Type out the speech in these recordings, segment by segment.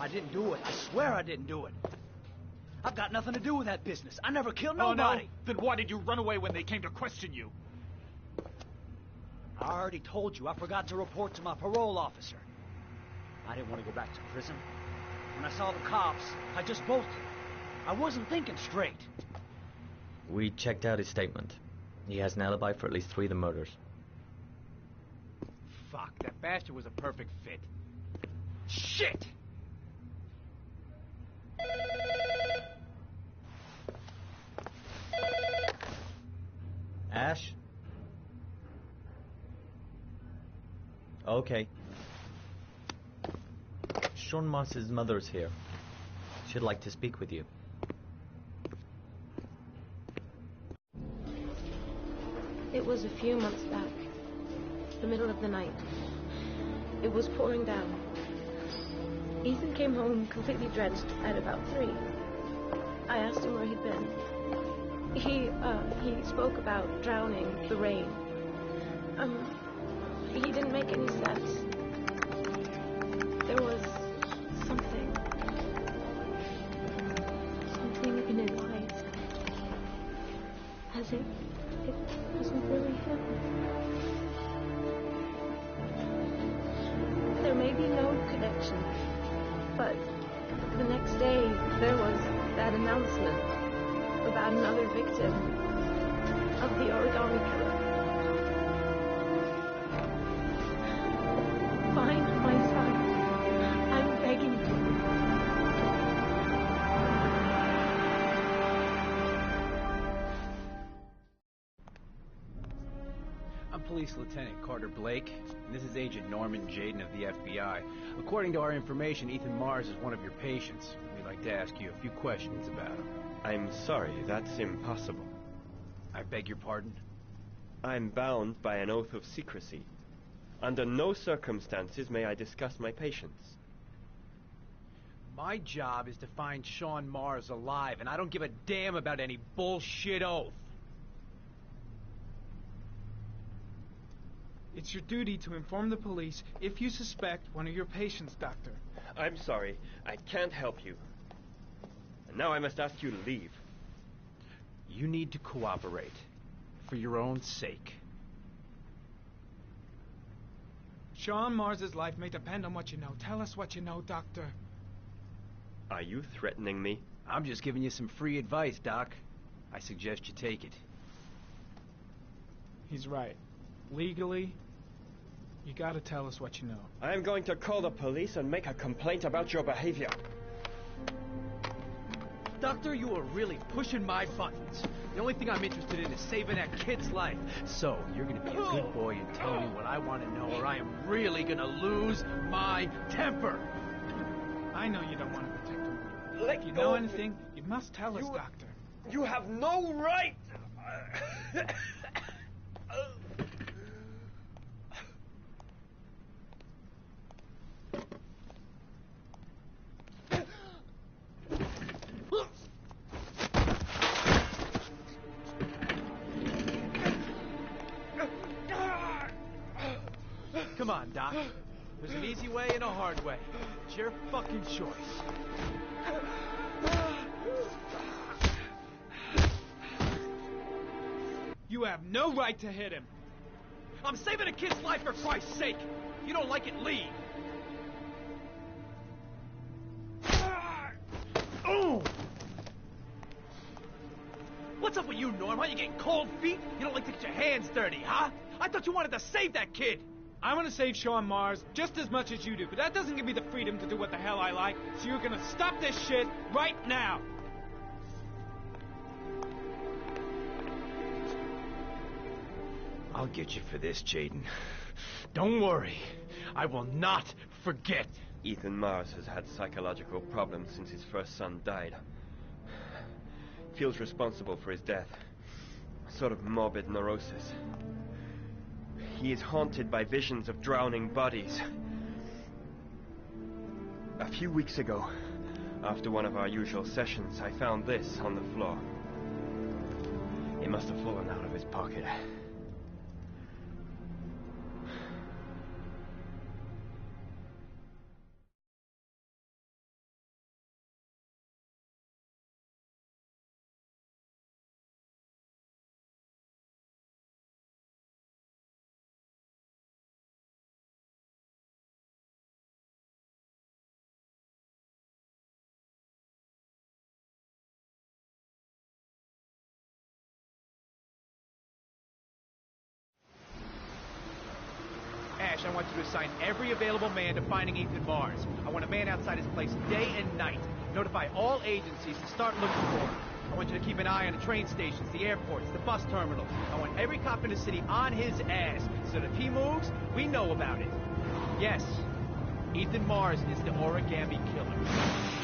I didn't do it. I swear I didn't do it. I've got nothing to do with that business. I never killed nobody. Oh, no? Then why did you run away when they came to question you? I already told you I forgot to report to my parole officer. I didn't want to go back to prison. When I saw the cops, I just bolted. I wasn't thinking straight. We checked out his statement. He has an alibi for at least 3 of the murders. Fuck, that bastard was a perfect fit. Shit! Ash? Okay. Sean Mars's mother's here. She'd like to speak with you. It was a few months back. The middle of the night. It was pouring down. Ethan came home completely drenched at about 3. I asked him where he'd been. He spoke about drowning, the rain. He didn't make any sense. There was something in his eyes. As if it wasn't really him. There may be no connection, but the next day there was that announcement about another victim of the origami killer. Find my son. I'm begging you. I'm Police Lieutenant Carter Blake, and this is Agent Norman Jaden of the FBI. According to our information, Ethan Mars is one of your patients. We'd like to ask you a few questions about him. I'm sorry, that's impossible. I beg your pardon? I'm bound by an oath of secrecy. Under no circumstances may I discuss my patients. My job is to find Sean Mars alive, and I don't give a damn about any bullshit oath. It's your duty to inform the police if you suspect one of your patients, Doctor. I'm sorry, I can't help you. And now I must ask you to leave. You need to cooperate, for your own sake. Sean Mars's life may depend on what you know. Tell us what you know, Doctor. Are you threatening me? I'm just giving you some free advice, Doc. I suggest you take it. He's right. Legally, you gotta tell us what you know. I am going to call the police and make a complaint about your behavior. Doctor, you are really pushing my buttons. The only thing I'm interested in is saving that kid's life. So, you're gonna be a good boy and tell me what I want to know, or I am really gonna lose my temper. I know you don't want to protect him. Let If you go know of me. anything, you must tell us, Doctor. You have no right! Come on, Doc. There's an easy way and a hard way. It's your fucking choice. You have no right to hit him. I'm saving a kid's life for Christ's sake. If you don't like it, leave. Oh! What's up with you, Norm? Are you getting cold feet? You don't like to get your hands dirty, huh? I thought you wanted to save that kid. I want to save Sean Mars just as much as you do, but that doesn't give me the freedom to do what the hell I like, so you're gonna stop this shit right now! I'll get you for this, Jaden. Don't worry. I will not forget. Ethan Mars has had psychological problems since his first son died. Feels responsible for his death. A sort of morbid neurosis. He is haunted by visions of drowning bodies. A few weeks ago, after one of our usual sessions, I found this on the floor. It must have fallen out of his pocket. I want you to assign every available man to finding Ethan Mars. I want a man outside his place day and night. Notify all agencies to start looking for him. I want you to keep an eye on the train stations, the airports, the bus terminals. I want every cop in the city on his ass, so that if he moves, we know about it. Yes, Ethan Mars is the Origami Killer.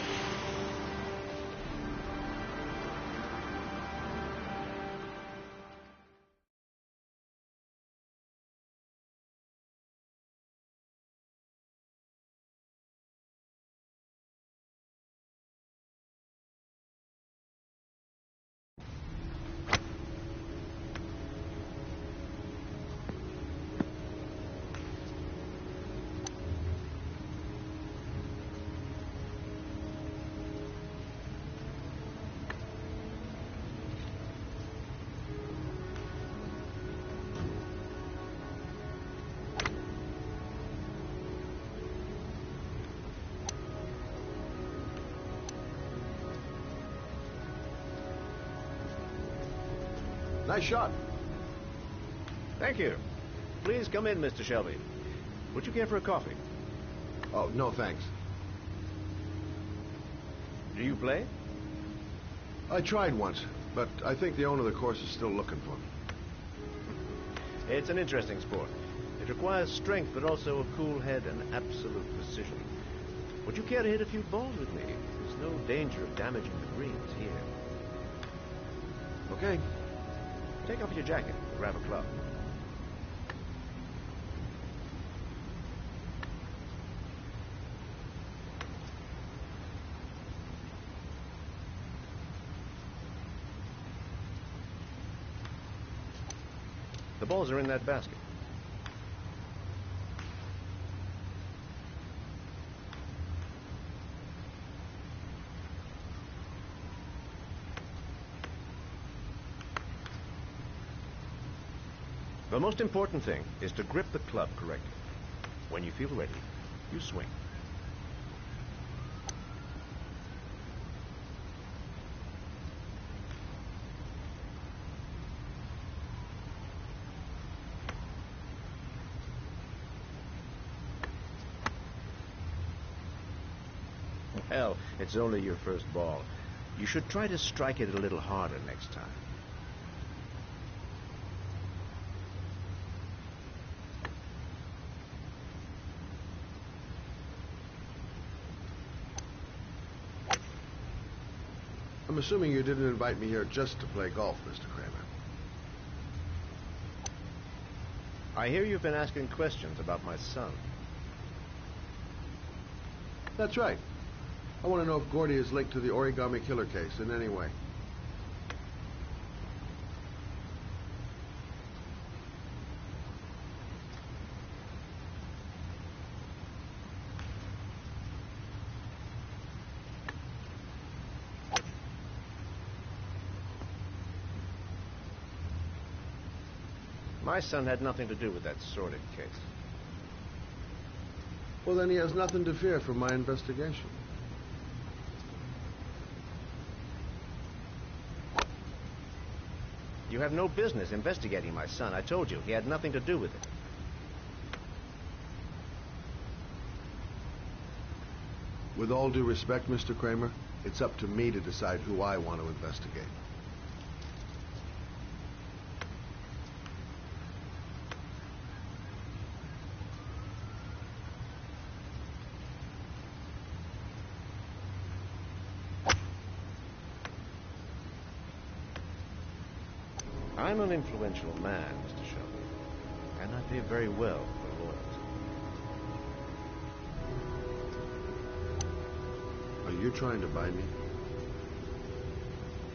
Nice shot. Thank you. Please come in, Mr. Shelby. Would you care for a coffee? Oh, no thanks. Do you play? I tried once, but I think the owner of the course is still looking for me. It's an interesting sport. It requires strength, but also a cool head and absolute precision. Would you care to hit a few balls with me? There's no danger of damaging the greens here. Okay. Take off your jacket and grab a club. The balls are in that basket. The most important thing is to grip the club correctly. When you feel ready, you swing. Well, it's only your first ball. You should try to strike it a little harder next time. I'm assuming you didn't invite me here just to play golf, Mr. Kramer. I hear you've been asking questions about my son. That's right. I want to know if Gordy is linked to the Origami Killer case in any way. My son had nothing to do with that sordid case. Well, then he has nothing to fear from my investigation. You have no business investigating my son. I told you, he had nothing to do with it. With all due respect, Mr. Kramer, it's up to me to decide who I want to investigate. I'm an influential man, Mr. Shelby, and I pay very well for loyalty. Are you trying to buy me?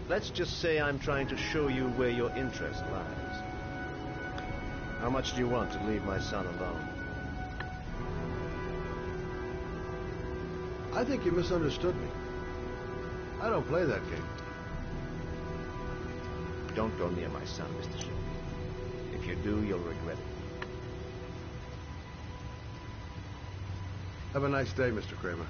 Let's just say I'm trying to show you where your interest lies. How much do you want to leave my son alone? I think you misunderstood me. I don't play that game. Don't go near my son, Mr. Shelby. If you do, you'll regret it. Have a nice day, Mr. Kramer.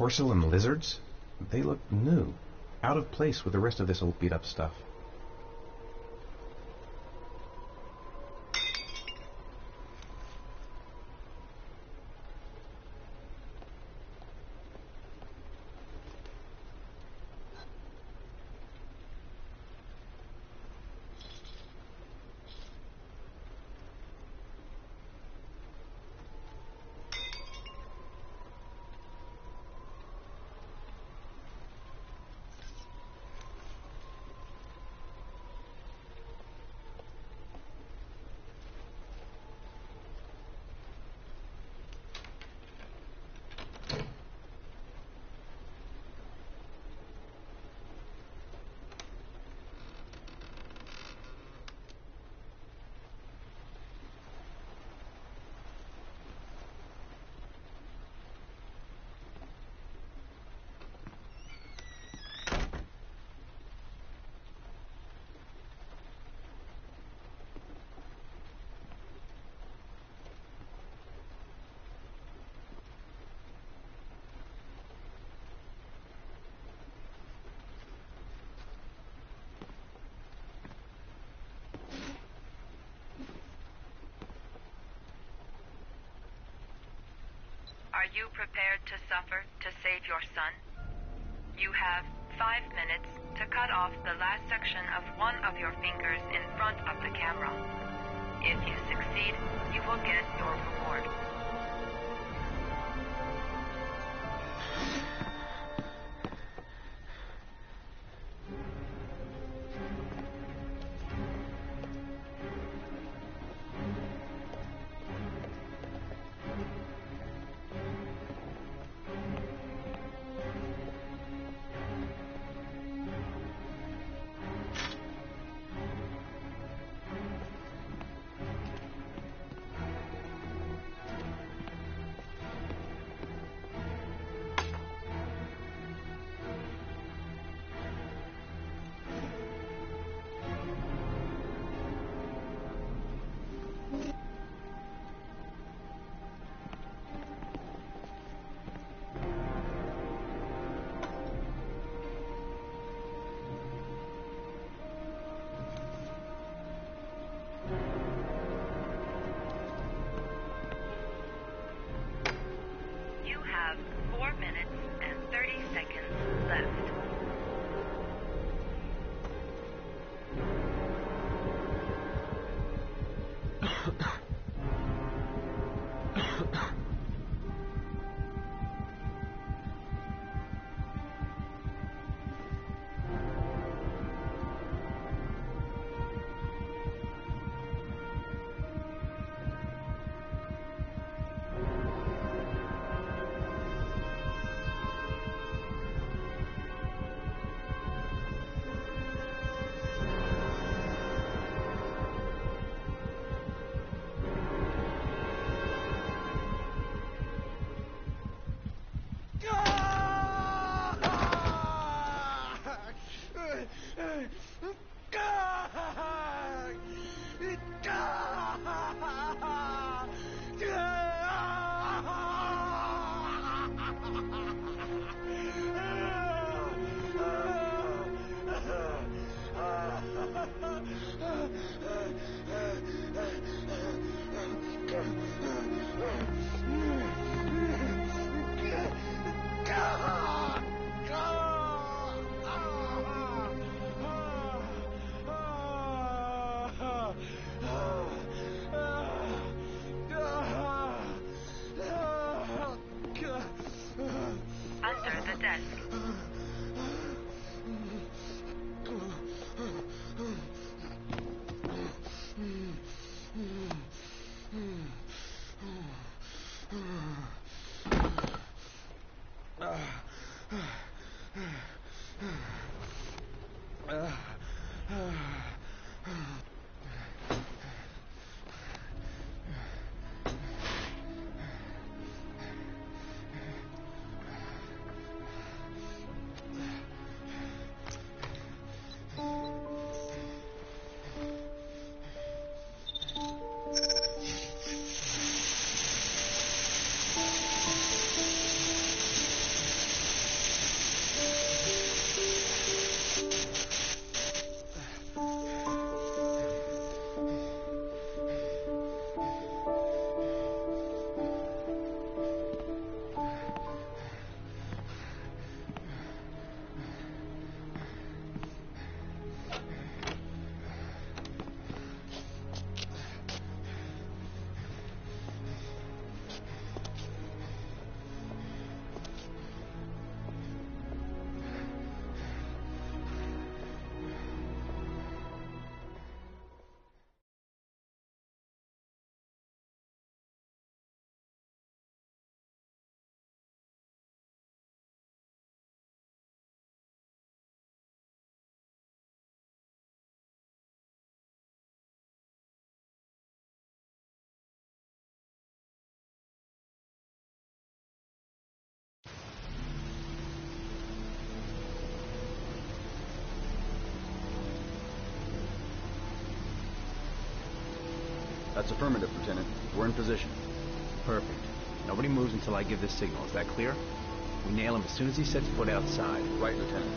Porcelain lizards? They look new, out of place with the rest of this old beat-up stuff. Are you prepared to suffer to save your son? You have 5 minutes to cut off the last section of one of your fingers in front of the camera. If you succeed, you will get your reward. That's affirmative, Lieutenant. We're in position. Perfect. Nobody moves until I give the signal. Is that clear? We nail him as soon as he sets foot outside. Right, Lieutenant.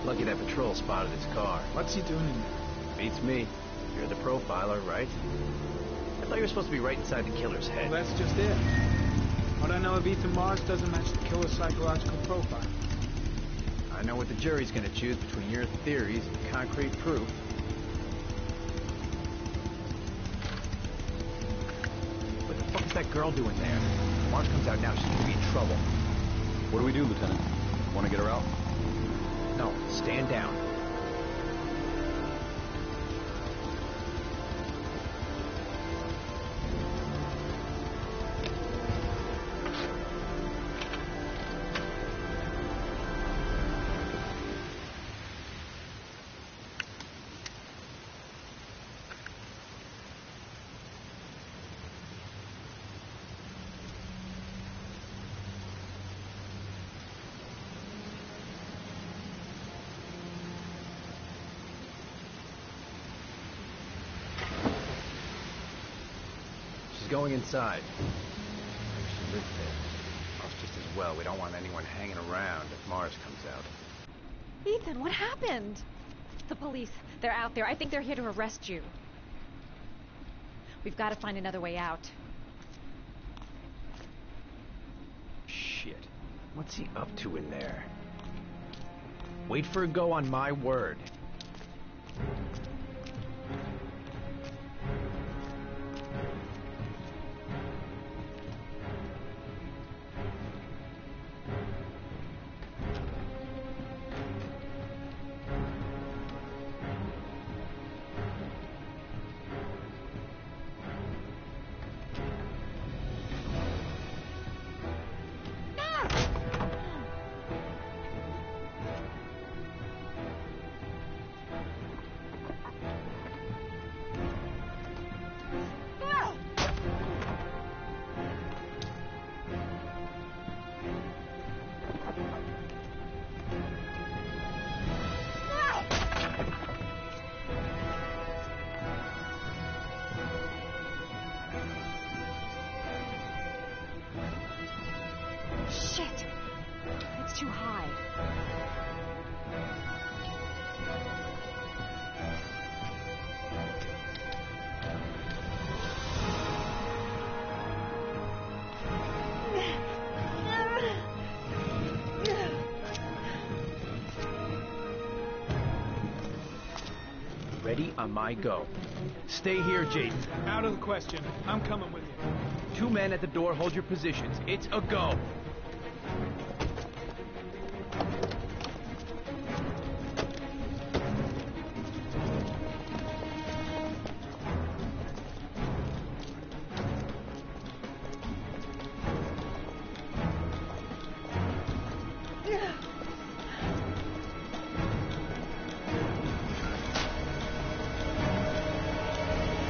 Lucky that patrol spotted his car. What's he doing in there? Beats me. You're the profiler, right? I thought you were supposed to be right inside the killer's head. Well, that's just it. What I know of Ethan Mars doesn't match the killer's psychological profile. I know what the jury's gonna choose between your theories and concrete proof. What the fuck is that girl doing there? If Mars comes out now, she's gonna be in trouble. What do we do, Lieutenant? Want to get her out? No, stand down. Going inside. Maybe she lived there. Or just as well. We don't want anyone hanging around if Mars comes out. Ethan, what happened? The police. They're out there. I think they're here to arrest you. We've got to find another way out. Shit. What's he up to in there? Wait for a go on my word. Shit! It's too high. Ready on my go. Stay here, Jaden. Out of the question. I'm coming with you. 2 men at the door, hold your positions. It's a go.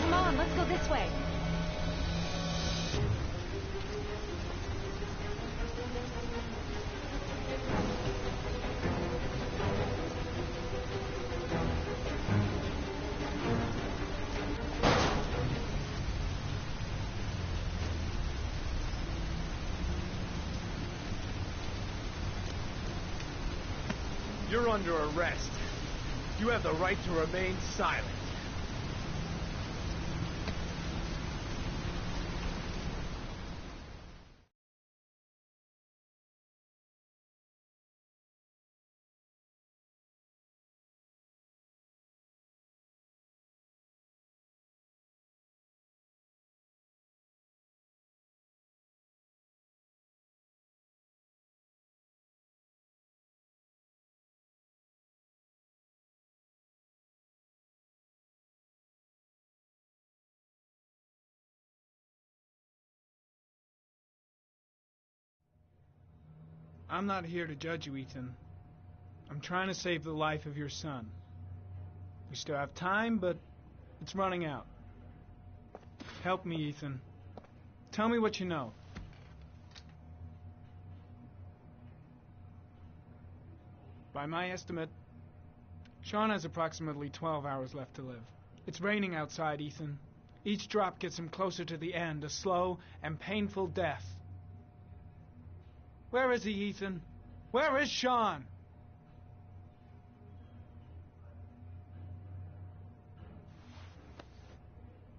Come on, let's go this way. You're under arrest. You have the right to remain silent. I'm not here to judge you, Ethan. I'm trying to save the life of your son. We still have time, but it's running out. Help me, Ethan. Tell me what you know. By my estimate, Sean has approximately 12 hours left to live. It's raining outside, Ethan. Each drop gets him closer to the end, a slow and painful death. Where is he, Ethan? Where is Sean?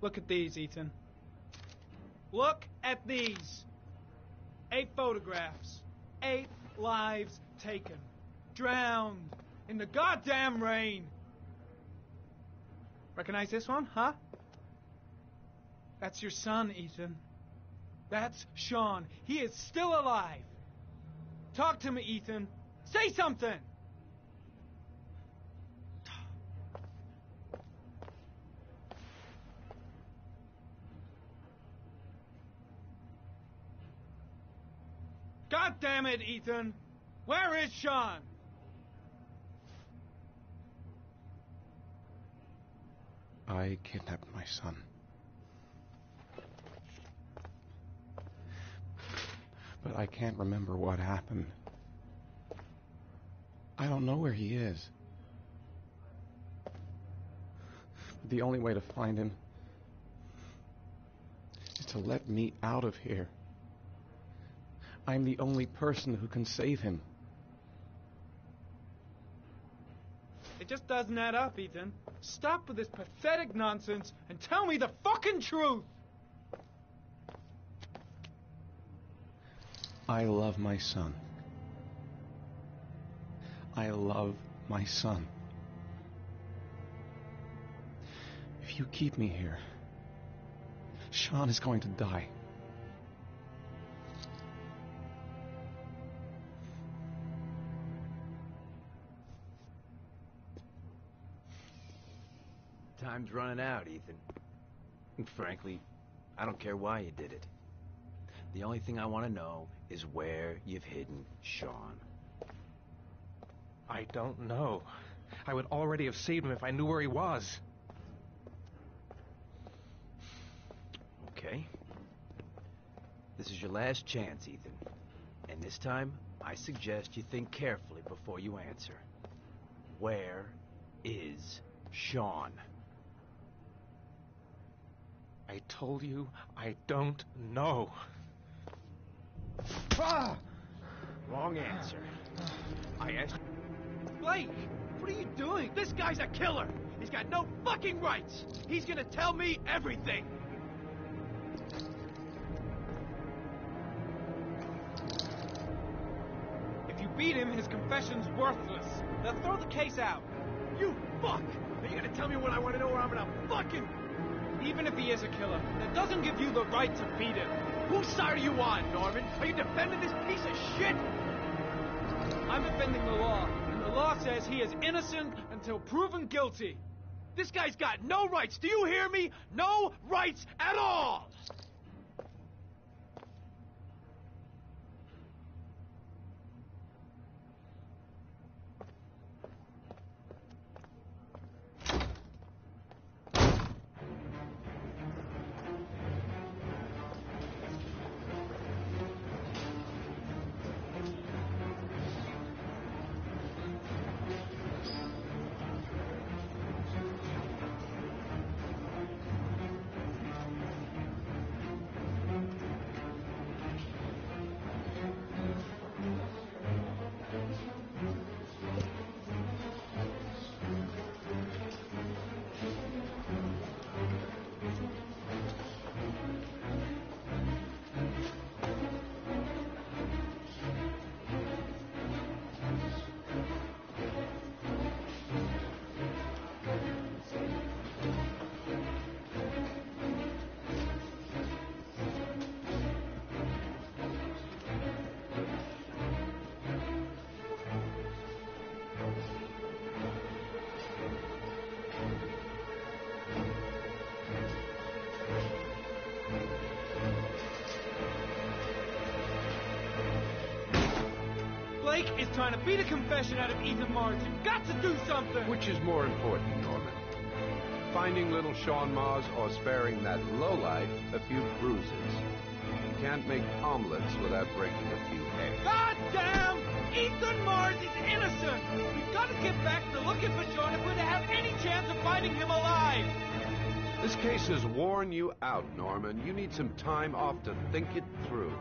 Look at these, Ethan. Look at these. 8 photographs. 8 lives taken. Drowned in the goddamn rain. Recognize this one, huh? That's your son, Ethan. That's Sean. He is still alive. Talk to me, Ethan. Say something! God damn it, Ethan! Where is Sean? I kidnapped my son. But I can't remember what happened. I don't know where he is. The only way to find him is to let me out of here. I'm the only person who can save him. It just doesn't add up, Ethan. Stop with this pathetic nonsense and tell me the fucking truth! I love my son. I love my son. If you keep me here, Sean is going to die. Time's running out, Ethan. And frankly, I don't care why you did it. The only thing I want to know is where you've hidden Sean. I don't know. I would already have saved him if I knew where he was. Okay. This is your last chance, Ethan. And this time, I suggest you think carefully before you answer. Where is Sean? I told you I don't know. Ah! Wrong answer. I asked... Blake! What are you doing? This guy's a killer! He's got no fucking rights! He's gonna tell me everything! If you beat him, his confession's worthless. They'll throw the case out. You fuck! Are you gonna tell me what I want to know, or I'm gonna fucking... Even if he is a killer, that doesn't give you the right to beat him. Whose side are you on, Norman? Are you defending this piece of shit? I'm defending the law, and the law says he is innocent until proven guilty. This guy's got no rights. Do you hear me? No rights at all! Blake is trying to beat a confession out of Ethan Mars. You've got to do something! Which is more important, Norman? Finding little Sean Mars or sparing that lowlife a few bruises? You can't make omelets without breaking a few eggs. God damn! Ethan Mars is innocent! We've got to get back to looking for Sean if we're to have any chance of finding him alive! This case has worn you out, Norman. You need some time off to think it through.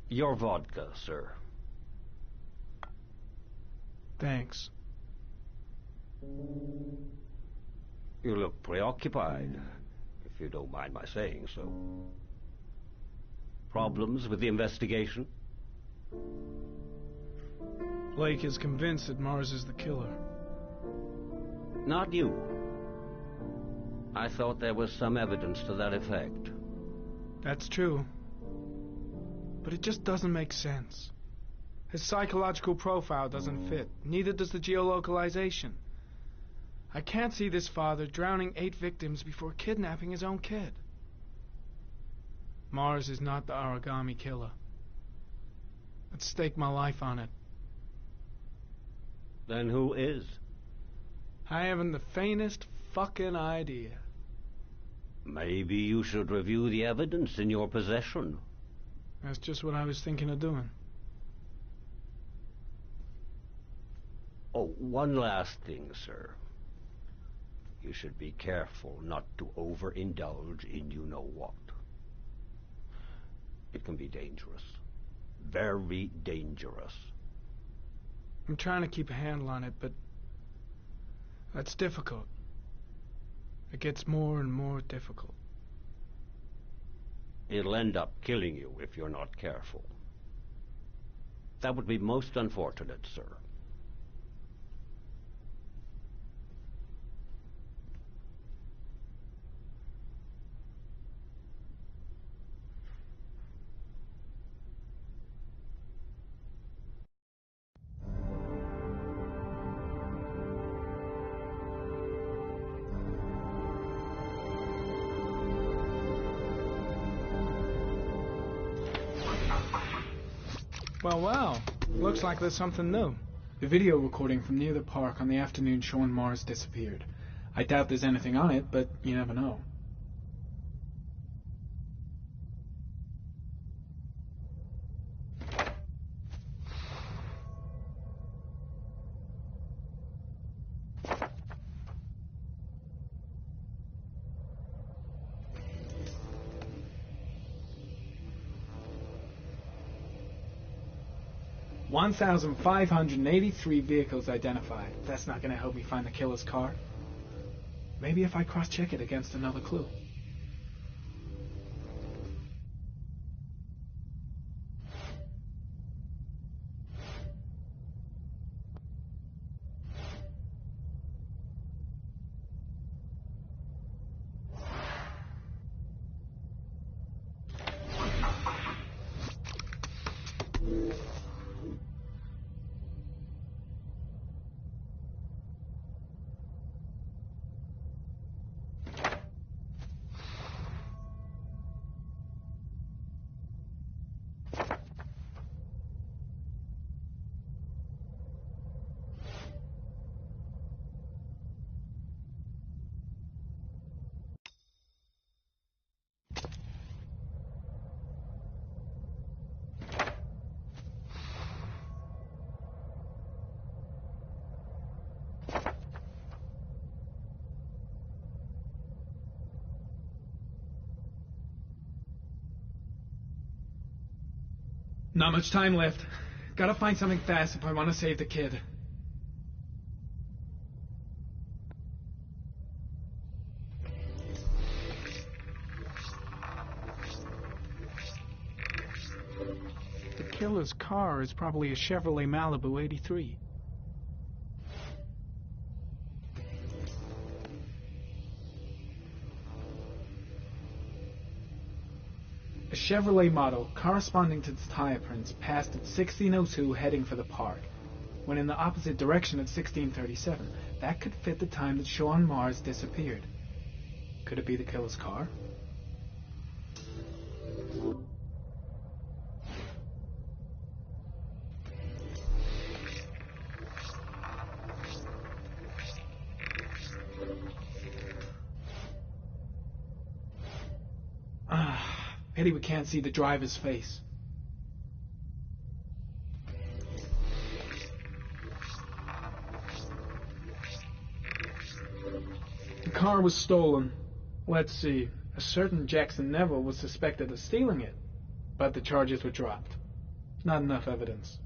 Your vodka, sir. Thanks. You look preoccupied, if you don't mind my saying so. Problems with the investigation? Blake is convinced that Mars is the killer. Not you. I thought there was some evidence to that effect. That's true. But it just doesn't make sense. His psychological profile doesn't fit. Neither does the geolocalization. I can't see this father drowning 8 victims before kidnapping his own kid. Mars is not the origami killer. I'd stake my life on it. Then who is? I haven't the faintest fucking idea. Maybe you should review the evidence in your possession. That's just what I was thinking of doing. Oh, one last thing, sir. You should be careful not to overindulge in you-know-what. It can be dangerous. Very dangerous. I'm trying to keep a handle on it, but that's difficult. It gets more and more difficult. It'll end up killing you if you're not careful. That would be most unfortunate, sir. Well, looks like there's something new. The video recording from near the park on the afternoon Sean Mars disappeared. I doubt there's anything on it, but you never know. $1,583 vehicles identified. That's not going to help me find the killer's car. Maybe if I cross-check it against another clue. Not much time left. Gotta find something fast if I want to save the kid. The killer's car is probably a Chevrolet Malibu 83. A Chevrolet model corresponding to the tire prints passed at 16:02 heading for the park, when in the opposite direction at 16:37. That could fit the time that Sean Mars disappeared. Could it be the killer's car? Pity we can't see the driver's face. The car was stolen. Let's see. A certain Jackson Neville was suspected of stealing it, but the charges were dropped. Not enough evidence.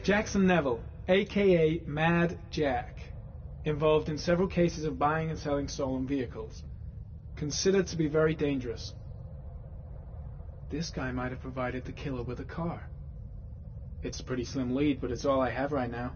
Jackson Neville, a.k.a. Mad Jack, involved in several cases of buying and selling stolen vehicles. Considered to be very dangerous. This guy might have provided the killer with a car. It's a pretty slim lead, but it's all I have right now.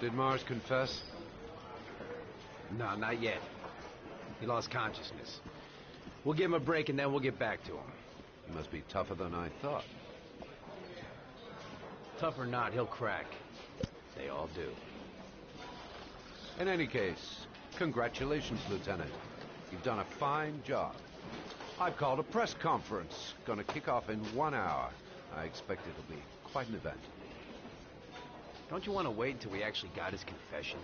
Did Mars confess? No, not yet. He lost consciousness. We'll give him a break and then we'll get back to him. He must be tougher than I thought. Tough or not, he'll crack. They all do. In any case, congratulations, Lieutenant. You've done a fine job. I've called a press conference. Gonna kick off in 1 hour. I expect it'll be quite an event. Don't you want to wait until we actually got his confession?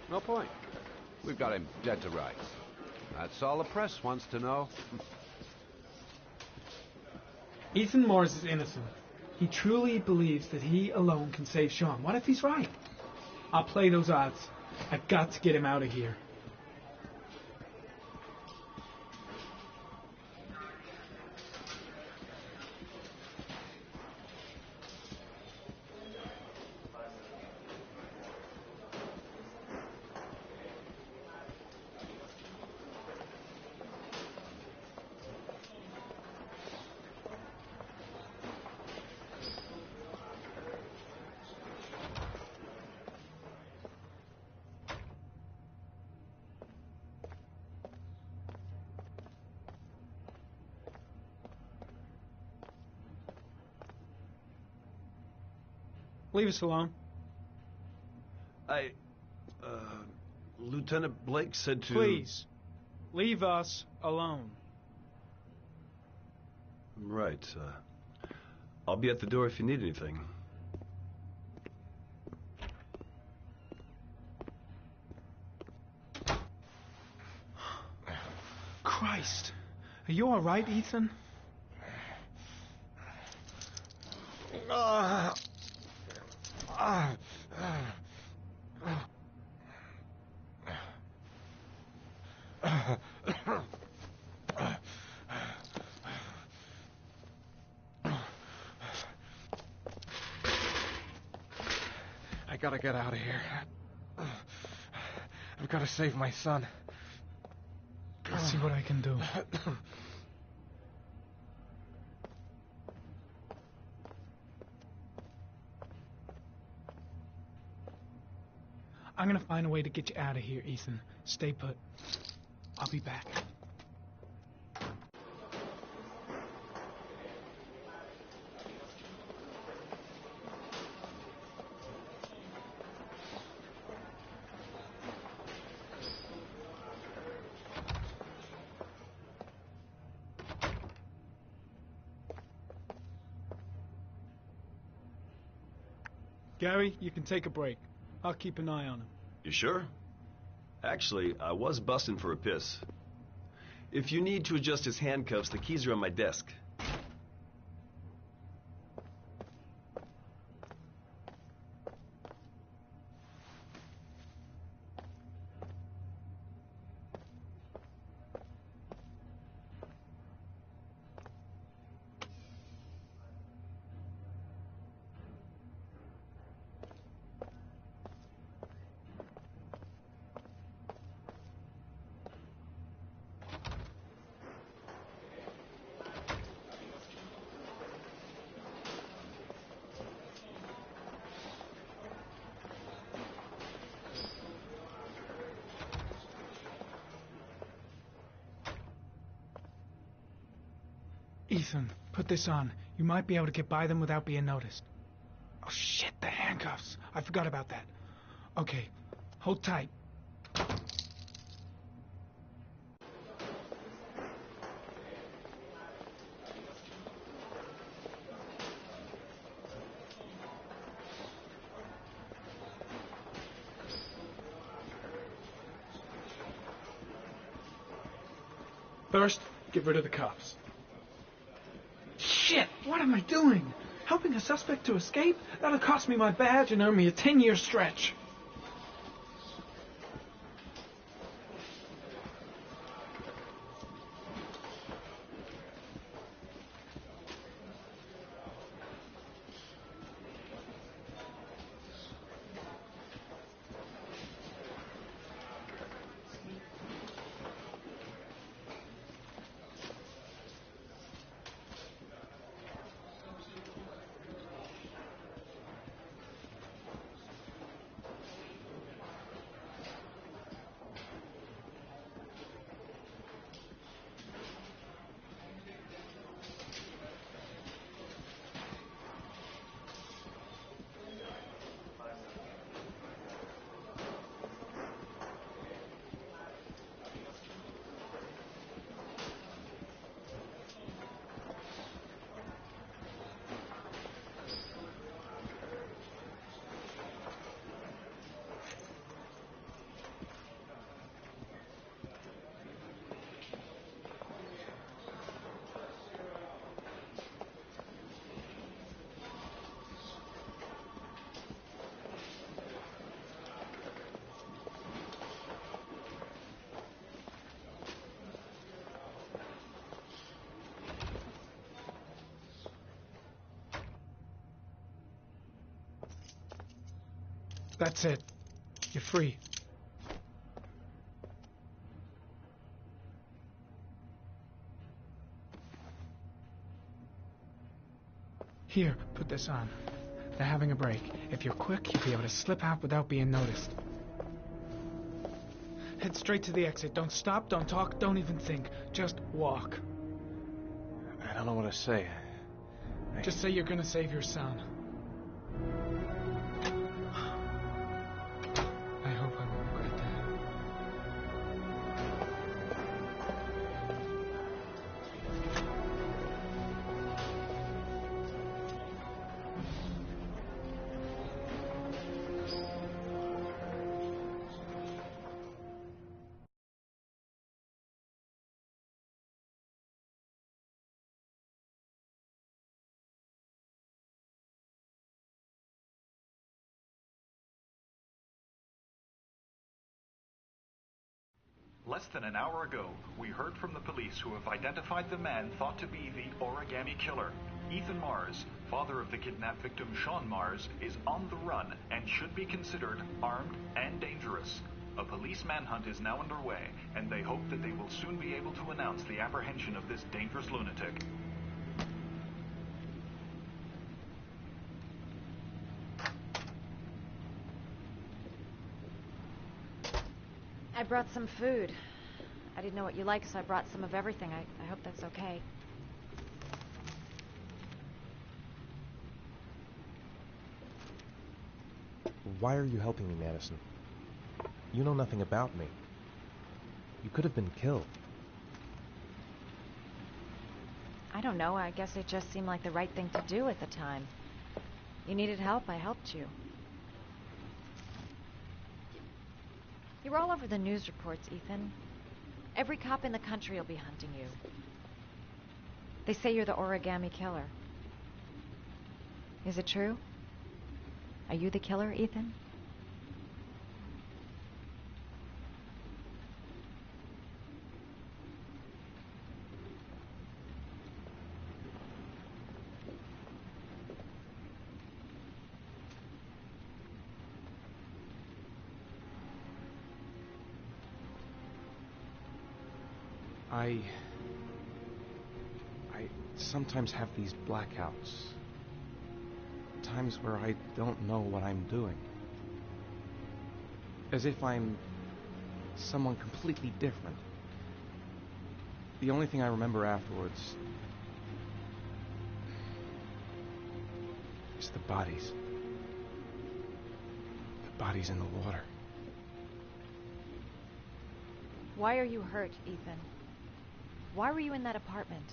No point. We've got him dead to rights. That's all the press wants to know. Ethan Mars is innocent. He truly believes that he alone can save Sean. What if he's right? I'll play those odds. I've got to get him out of here. Leave us alone. Lieutenant Blake said to... Please, leave us alone. Right. I'll be at the door if you need anything. Christ. Are you all right, Ethan? gotta get out of here. I've gotta save my son. Let's see what I can do. I'm gonna find a way to get you out of here, Ethan. Stay put. I'll be back. Gary, you can take a break. I'll keep an eye on him. You sure? Actually, I was busting for a piss. If you need to adjust his handcuffs, the keys are on my desk. Ethan, put this on. You might be able to get by them without being noticed. Oh shit, the handcuffs. I forgot about that. Okay, hold tight. First, get rid of the cuffs. Shit! What am I doing? Helping a suspect to escape? That'll cost me my badge and earn me a 10-year stretch. That's it. You're free. Here, put this on. They're having a break. If you're quick, you'll be able to slip out without being noticed. Head straight to the exit. Don't stop, don't talk, don't even think. Just walk. I don't know what to say. Just say you're gonna save your son. I hope I won't regret that. Less than an hour ago, we heard from the police who have identified the man thought to be the Origami Killer, Ethan Mars, father of the kidnapped victim Sean Mars, is on the run and should be considered armed and dangerous. A police manhunt is now underway, and they hope that they will soon be able to announce the apprehension of this dangerous lunatic. I brought some food. I didn't know what you like, so I brought some of everything. I hope that's okay. Why are you helping me, Madison? You know nothing about me. You could have been killed. I don't know. I guess it just seemed like the right thing to do at the time. You needed help, I helped you. You're all over the news reports, Ethan. Every cop in the country will be hunting you. They say you're the origami killer. Is it true? Are you the killer, Ethan? I sometimes have these blackouts. Times where I don't know what I'm doing. As if I'm someone completely different. The only thing I remember afterwards is the bodies. The bodies in the water. Why are you hurt, Ethan? Why were you in that apartment?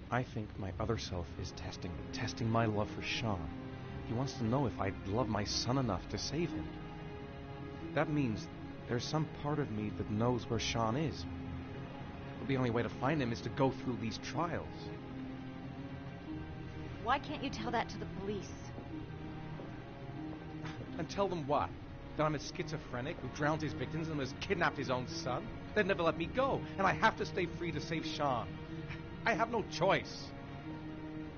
I think my other self is testing my love for Sean. He wants to know if I love my son enough to save him. That means there's some part of me that knows where Sean is. But the only way to find him is to go through these trials. Why can't you tell that to the police? And tell them what? That I'm a schizophrenic who drowned his victims and has kidnapped his own son? They'd never let me go, and I have to stay free to save Sean. I have no choice.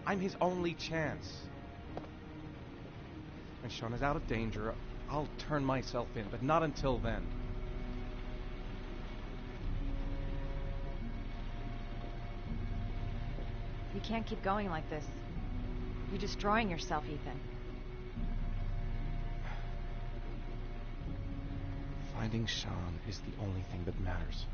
I'm his only chance. When Sean is out of danger, I'll turn myself in, but not until then. You can't keep going like this. You're destroying yourself, Ethan. Finding Sean is the only thing that matters.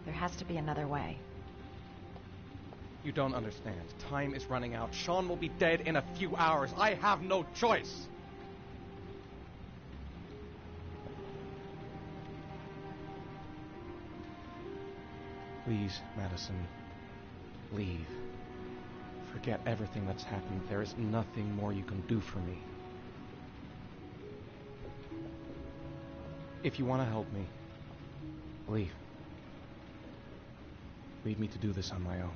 There has to be another way. You don't understand. Time is running out. Sean will be dead in a few hours. I have no choice. Please, Madison, leave. Forget everything that's happened. There is nothing more you can do for me. If you want to help me, leave. Leave me to do this on my own.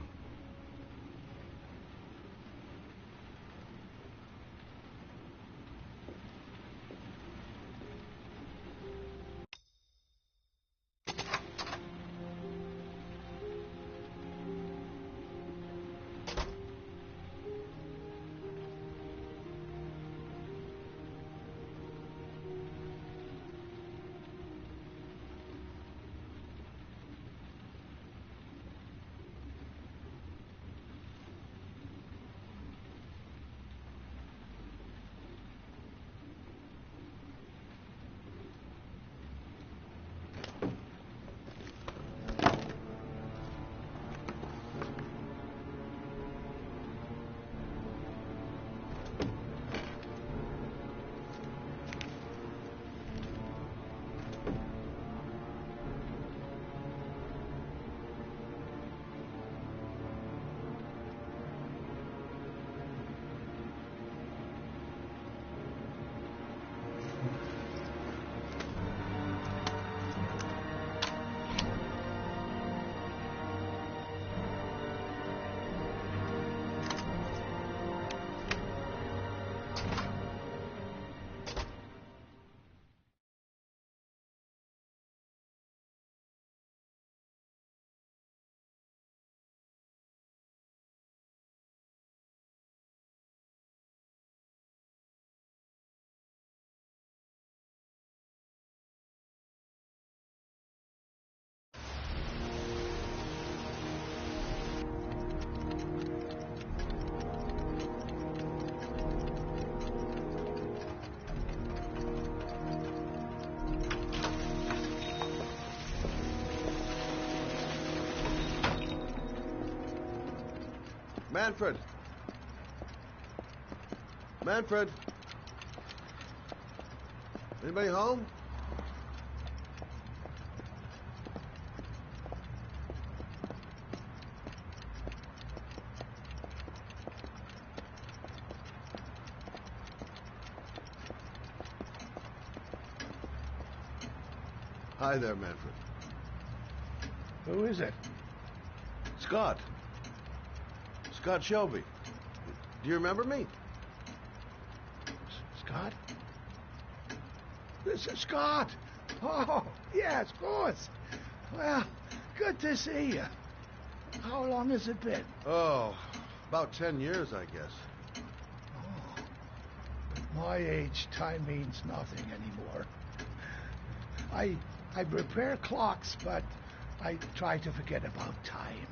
Manfred! Manfred! Anybody home? Hi there, Manfred. Who is it? Scott. Scott Shelby. Do you remember me? Scott? This is Scott. Oh, yes, of course. Well, good to see you. How long has it been? Oh, about 10 years, I guess. Oh, at my age, time means nothing anymore. I repair clocks, but I try to forget about time.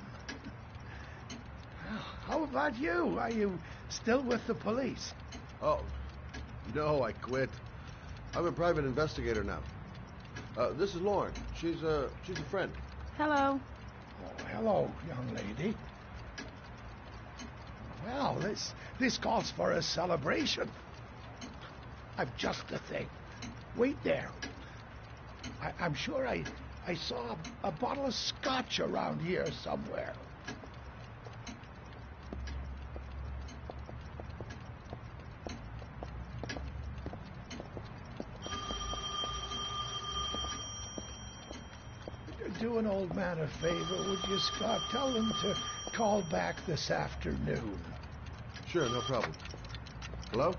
How about you? Are you still with the police? Oh, no, I quit. I'm a private investigator now. This is Lauren. She's a friend. Hello. Oh, hello, young lady. Well, this calls for a celebration. I've just the thing. Wait there. I'm sure I saw a bottle of scotch around here somewhere. Do an old man a favor, would you, Scott? Tell him to call back this afternoon. Sure, no problem. Hello?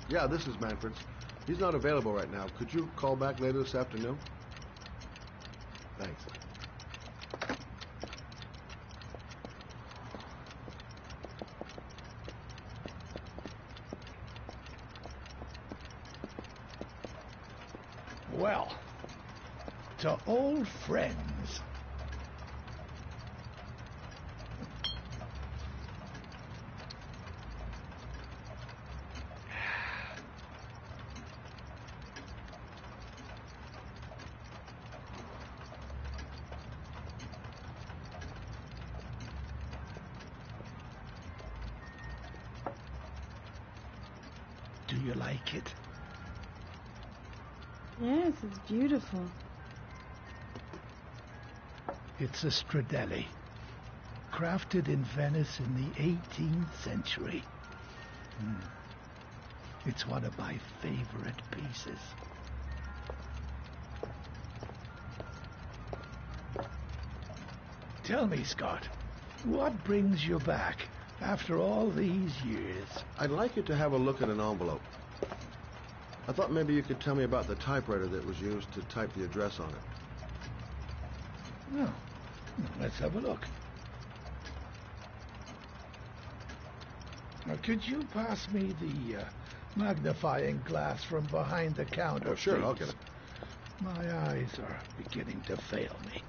Yeah, this is Manfred's. He's not available right now. Could you call back later this afternoon? Thanks. Well, to old friends. Do you like it? Yes, it's beautiful. It's a Stradelli, crafted in Venice in the 18th century. It's one of my favorite pieces. Tell me, Scott, what brings you back after all these years? I'd like you to have a look at an envelope. I thought maybe you could tell me about the typewriter that was used to type the address on it. No. Let's have a look. Now, could you pass me the magnifying glass from behind the counter, Oh, sure, please? I'll get it. My eyes are beginning to fail me.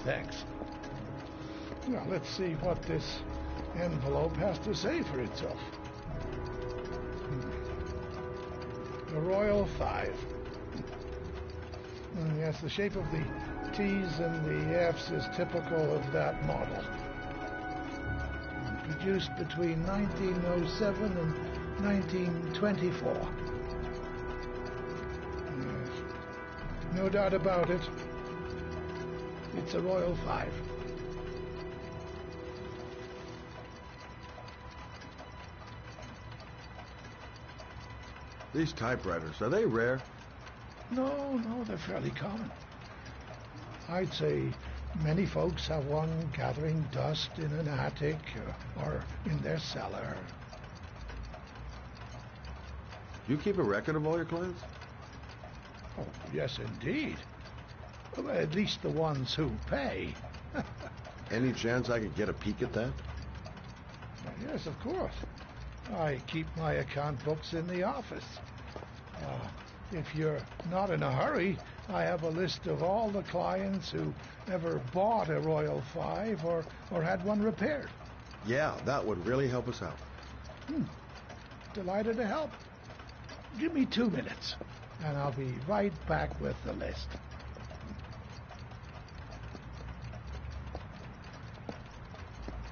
Thanks. Now, let's see what this envelope has to say for itself. The Royal 5. Yes, the shape of the T's and the F's is typical of that model. Produced between 1907 and 1924. Yes. No doubt about it. It's a Royal 5. These typewriters, are they rare? No, they're fairly common. I'd say Many folks have one gathering dust in an attic or in their cellar. You keep a record of all your clients? Oh, yes, indeed. Well, at least the ones who pay. Any chance I could get a peek at that? Yes, of course. I keep my account books in the office. If you're not in a hurry, I have a list of all the clients who ever bought a Royal 5 or had one repaired. Yeah, that would really help us out. Delighted to help. Give me 2 minutes, and I'll be right back with the list.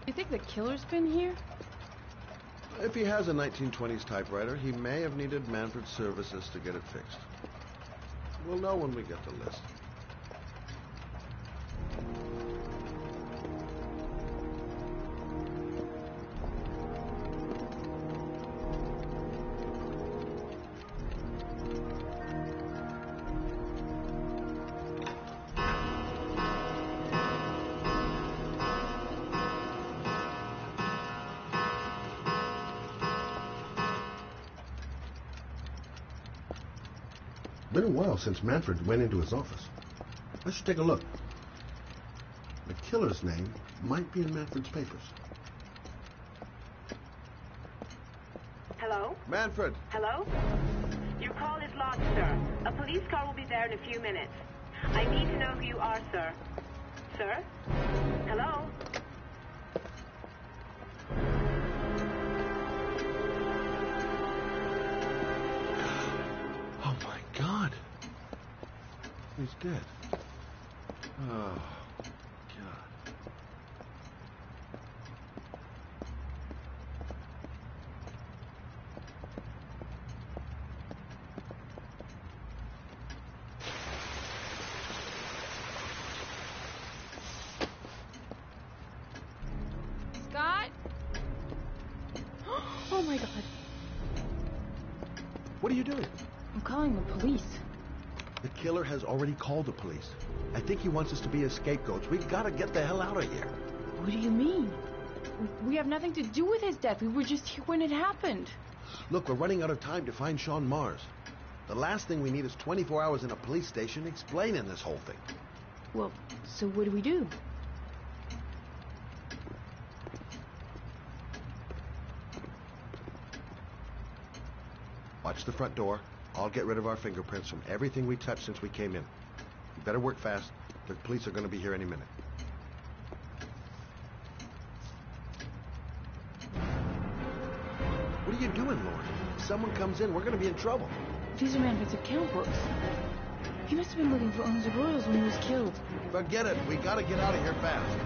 You think the killer's been here? If he has a 1920s typewriter, he may have needed Manfred's services to get it fixed. We'll know when we get the list. Been a while since Manfred went into his office. Let's take a look. The killer's name might be in Manfred's papers. Hello? Manfred! Hello? Your call is lodged, sir. A police car will be there in a few minutes. I need to know who you are, sir. Sir? Hello? Oh my God! He's dead. Oh, God. Scott? Oh my God. What are you doing? I'm calling the police. The killer has already called the police. I think he wants us to be his scapegoats. We've got to get the hell out of here. What do you mean? We have nothing to do with his death. We were just here when it happened. Look, we're running out of time to find Sean Mars. The last thing we need is 24 hours in a police station explaining this whole thing. Well, so what do we do? Watch the front door. I'll get rid of our fingerprints from everything we touched since we came in. You better work fast. The police are going to be here any minute. What are you doing, Lauren? If someone comes in, we're going to be in trouble. These are Manfred's account books. He must have been looking for owners of Royals when he was killed. Forget it. We got to get out of here fast.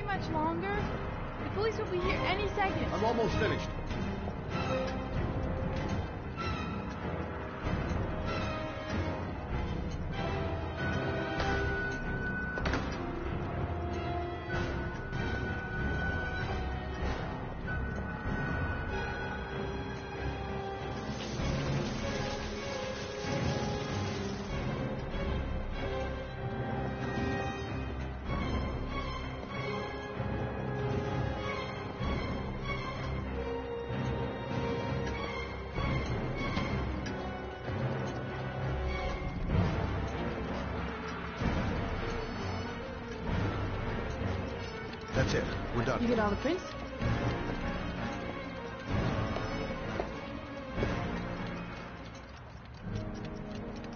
Much longer? The police will be here any second. I'm almost finished. That's it. We're done. You get all the prints?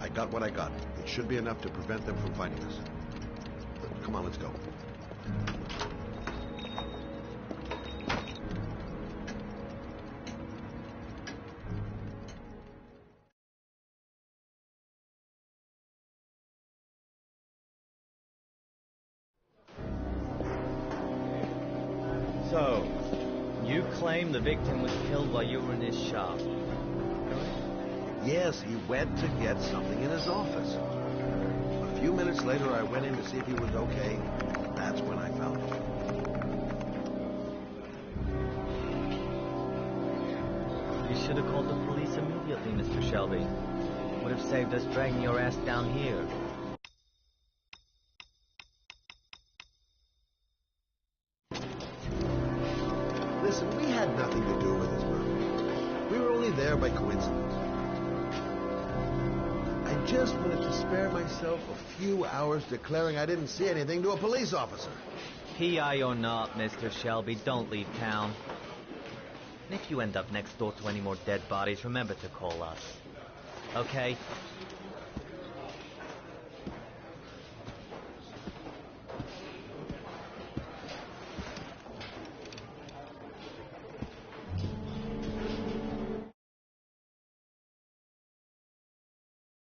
I got what I got. It should be enough to prevent them from finding us. Come on, let's go. So, you claim the victim was killed while you were in his shop? Yes, he went to get something in his office. A few minutes later, I went in to see if he was okay. That's when I found him. You should have called the police immediately, Mr. Shelby. Would have saved us dragging your ass down here. Listen, we had nothing to do with his murder. We were only there by coincidence. I just wanted to spare myself a few hours declaring I didn't see anything to a police officer. PI or not, Mr. Shelby, don't leave town. And if you end up next door to any more dead bodies, remember to call us. Okay?